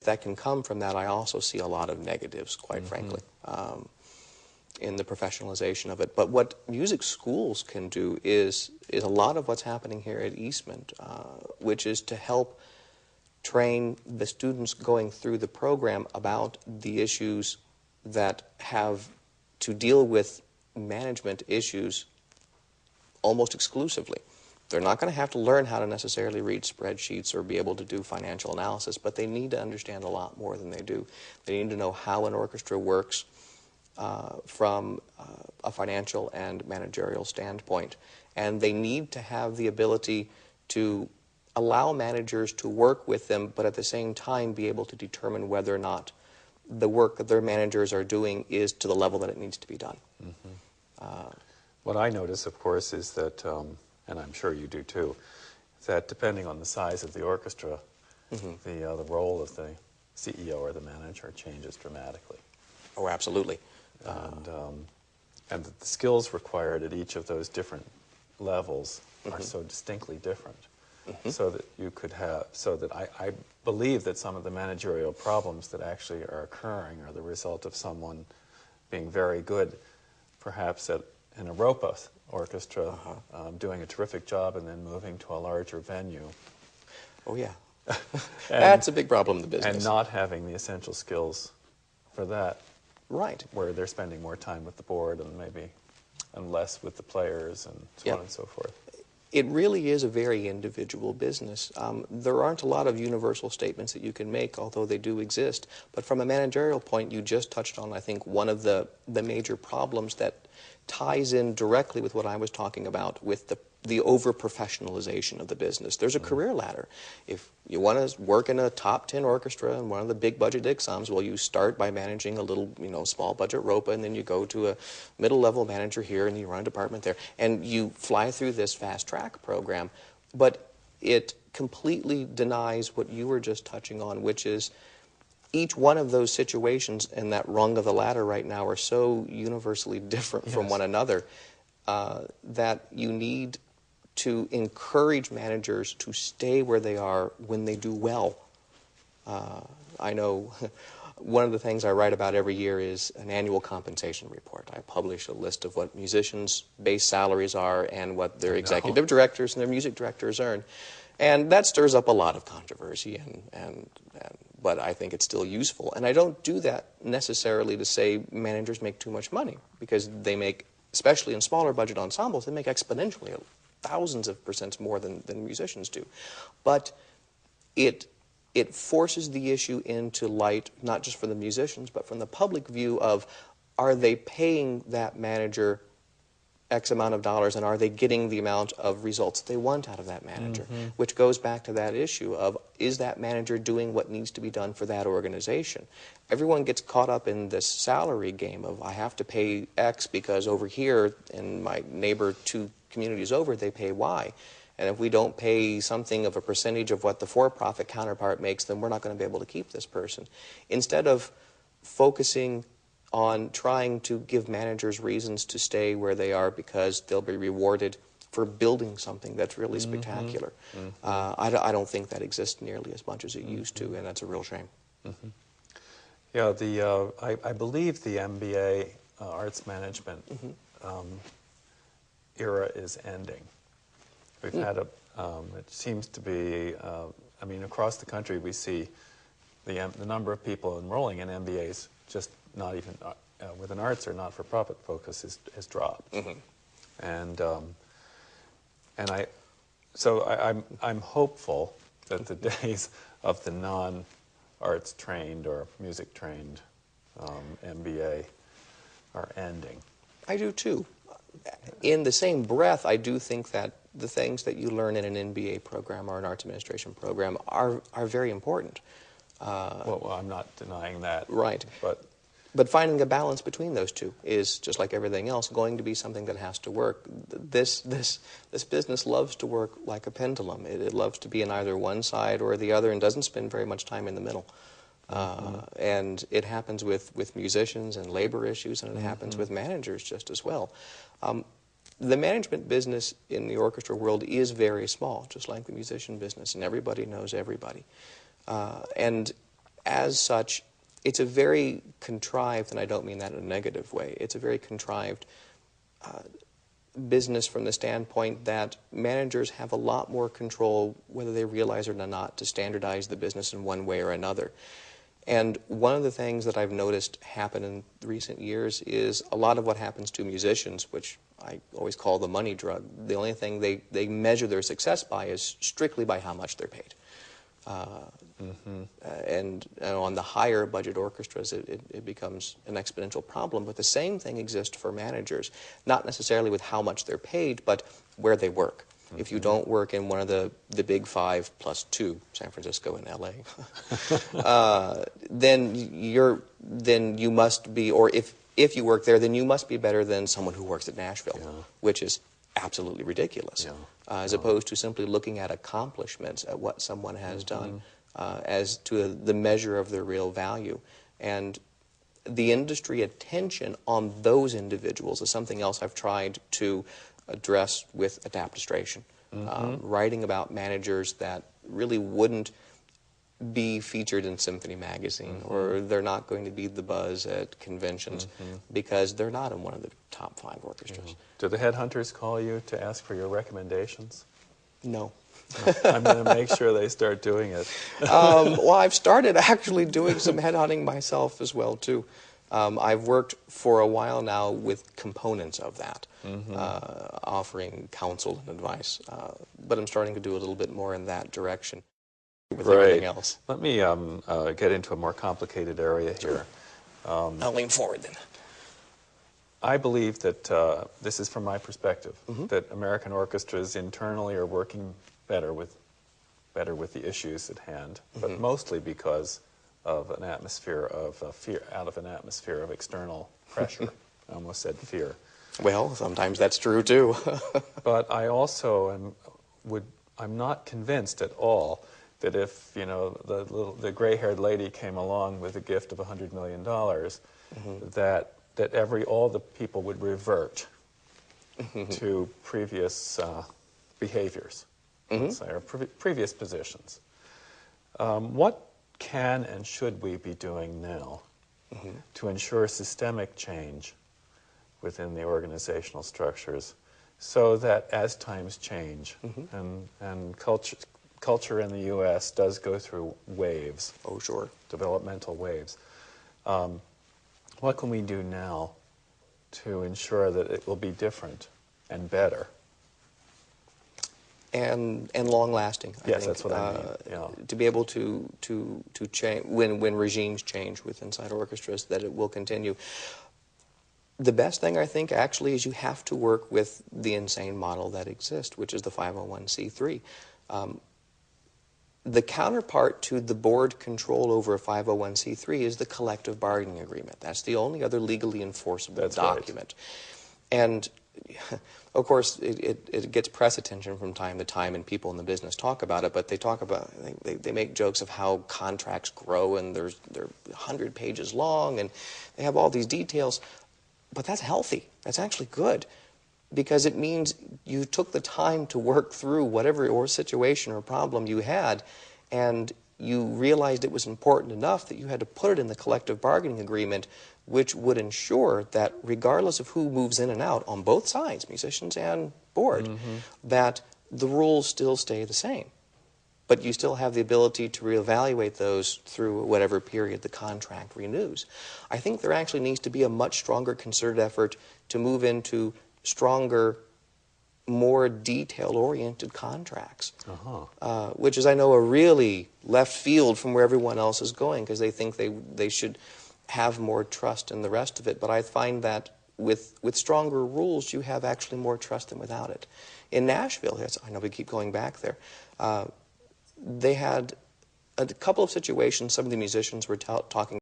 that can come from that, I also see a lot of negatives, quite frankly, in the professionalization of it. But what music schools can do is a lot of what's happening here at Eastman, which is to help train the students going through the program about the issues that have to deal with management issues almost exclusively. They're not going to have to learn how to necessarily read spreadsheets or be able to do financial analysis, but they need to understand a lot more than they do. They need to know how an orchestra works from a financial and managerial standpoint. And they need to have the ability to allow managers to work with them, but at the same time be able to determine whether or not the work that their managers are doing is to the level that it needs to be done. What I notice, of course, is that, and I'm sure you do too, that depending on the size of the orchestra, the role of the CEO or the manager changes dramatically. Oh, absolutely. And that the skills required at each of those different levels are so distinctly different. So that you could have, so that I believe that some of the managerial problems that actually are occurring are the result of someone being very good, perhaps in a Europa orchestra, doing a terrific job and then moving to a larger venue. Oh, yeah. That's a big problem in the business. And not having the essential skills for that. Right. Where they're spending more time with the board and less with the players and so on and so forth. It really is a very individual business. There aren't a lot of universal statements that you can make, although they do exist. But from a managerial point, you just touched on, I think, one of the major problems that ties in directly with what I was talking about with the over-professionalization of the business. There's a career ladder. If you want to work in a top 10 orchestra and one of the big budget exams, well, you start by managing a little, small budget ROPA, and then you go to a middle-level manager here, and you run a department there, and you fly through this fast-track program. But it completely denies what you were just touching on, which is each one of those situations in that rung of the ladder right now are so universally different from one another that you need to encourage managers to stay where they are when they do well. I know one of the things I write about every year is an annual compensation report. I publish a list of what musicians' base salaries are and what their executive directors and their music directors earn. And that stirs up a lot of controversy, but I think it's still useful. And I don't do that necessarily to say managers make too much money, because they make, especially in smaller budget ensembles, they make exponentially thousands of percents more than musicians do. But it forces the issue into light, not just for the musicians, but from the public view of, are they paying that manager X amount of dollars, and are they getting the amount of results they want out of that manager? Which goes back to that issue of, is that manager doing what needs to be done for that organization? Everyone gets caught up in this salary game of, I have to pay X because over here in my neighbor 2 communities over, they pay Y. And if we don't pay something of a percentage of what the for-profit counterpart makes, then we're not going to be able to keep this person. Instead of focusing on trying to give managers reasons to stay where they are because they'll be rewarded for building something that's really spectacular. I don't think that exists nearly as much as it used to, and that's a real shame. Yeah, I believe the MBA arts management era is ending. We've had it seems to be, I mean, across the country we see the number of people enrolling in MBAs just not even with an arts or not-for-profit focus has dropped. I'm hopeful that the days of the non-arts trained or music trained MBA are ending. I do too. In the same breath, I do think that the things that you learn in an MBA program or an arts administration program are very important. Well, I'm not denying that. Right. But finding a balance between those two is, just like everything else, going to be something that has to work. This business loves to work like a pendulum. It loves to be on either one side or the other and doesn't spend very much time in the middle. And it happens with musicians and labor issues, and it happens with managers just as well. The management business in the orchestra world is very small, just like the musician business, and everybody knows everybody. And as such, it's a very contrived, and I don't mean that in a negative way, it's a very contrived business from the standpoint that managers have a lot more control, whether they realize it or not, to standardize the business in one way or another. And one of the things that I've noticed happen in recent years is a lot of what happens to musicians, which I always call the money drug. The only thing they measure their success by is strictly by how much they're paid. And on the higher budget orchestras, it becomes an exponential problem. But the same thing exists for managers, not necessarily with how much they're paid, but where they work. If you don't work in one of the big five plus two, San Francisco and L.A., then you must be, or if you work there, then you must be better than someone who works at Nashville, which is absolutely ridiculous, as opposed to simply looking at accomplishments, at what someone has done, as to the measure of their real value. And the industry attention on those individuals is something else I've tried to address with Adaptistration. Writing about managers that really wouldn't be featured in Symphony magazine, or they're not going to be the buzz at conventions because they're not in one of the top 5 orchestras. Do the headhunters call you to ask for your recommendations? No. I'm going to make sure they start doing it. Well, I've started actually doing some headhunting myself as well, too. I've worked for a while now with components of that, offering counsel and advice, but I'm starting to do a little bit more in that direction with everything else. Let me get into a more complicated area here. I'll lean forward then. I believe that, this is from my perspective, that American orchestras internally are working better with the issues at hand, but mostly because of an atmosphere of fear, out of an atmosphere of external pressure. I almost said fear. Well, sometimes that's true too. But I also I'm not convinced at all that if the gray-haired lady came along with a gift of $100 million, that all the people would revert to previous behaviors, let's say, or previous positions. What can and should we be doing now to ensure systemic change within the organizational structures, so that as times change and culture in the U.S. does go through waves, developmental waves, what can we do now to ensure that it will be different and better? And long-lasting, I think. Yes, that's what I mean. To be able to change, when regimes change with inside orchestras, that it will continue. The best thing, I think, actually, is you have to work with the insane model that exists, which is the 501c3. The counterpart to the board control over a 501c3 is the collective bargaining agreement. That's the only other legally enforceable document. Right. And of course, it gets press attention from time to time, and people in the business talk about it, but they make jokes of how contracts grow, and they're 100 pages long, and they have all these details. But that's healthy. That's actually good, because it means you took the time to work through whatever situation or problem you had, and you realized it was important enough that you had to put it in the collective bargaining agreement, which would ensure that regardless of who moves in and out on both sides, musicians and board, that the rules still stay the same. But you still have the ability to reevaluate those through whatever period the contract renews. I think there actually needs to be a much stronger concerted effort to move into stronger, more detail-oriented contracts, which is, I know, a really left field from where everyone else is going, because they think they should have more trust in the rest of it. But I find that with stronger rules, you have actually more trust than without it. In Nashville, yes, I know we keep going back there, they had a couple of situations some of the musicians were talking